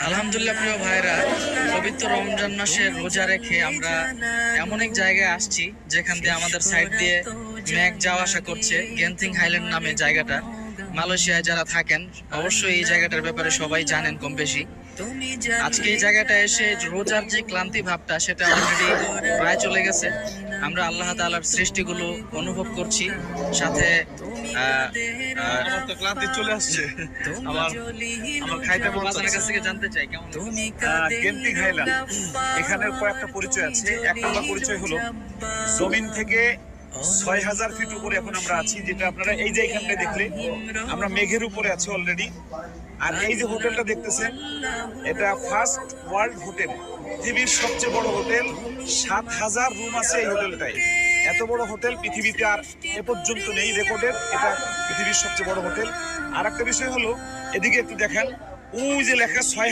আলহামদুলিল্লাহ প্রিয় ভাইরা, পবিত্র রমজান মাসে রোজা রেখে আমরা এমন এক জায়গায় আসছি যেখান দিয়ে আমাদের সাইড দিয়ে মেঘ যাওয়া আসা করছে। গেন্থিং হাইল্যান্ড নামে জায়গাটা। মালয়েশিয়ায় যারা থাকেন অবশ্যই এই জায়গাটার ব্যাপারে সবাই জানেন কম বেশি। আজকে এই জায়গাটা এসে রোজার যে ক্লান্তি ভাবটা সেটা অলরেডি প্রায় চলে গেছে। আমরা আল্লাহ তাআলার সৃষ্টিগুলো অনুভব করছি, সাথে আমার তো ক্লান্তি চলে আসছে। আমার আমার খাইতে মন বাজারের কাছ চাচ্ছে। থেকে জানতে চাই কেমন গেন্টিং হাইল্যান্ড, এখানের কয়েকটা পরিচয় আছে। এক নম্বর পরিচয় হলো জমিন থেকে ৬,০০০ ফিট উপরে এখন আমরা আছি, যেটা আপনারা এই যে এখানটায় দেখলে আমরা মেঘের উপরে আছি অলরেডি। আর এই যে হোটেলটা দেখতেছেন, এটা ফার্স্ট ওয়ার্ল্ড হোটেল, পৃথিবীর সবচেয়ে বড় হোটেল। ৭,০০০ রুম আছে এই হোটেলটায়। এত বড় হোটেল পৃথিবীতে আর এ পর্যন্ত নেই রেকর্ডের। এটা পৃথিবীর সবচেয়ে বড় হোটেল। আর একটা বিষয় হলো, এদিকে একটু দেখেন, ওই যে লেখা ৬,০০০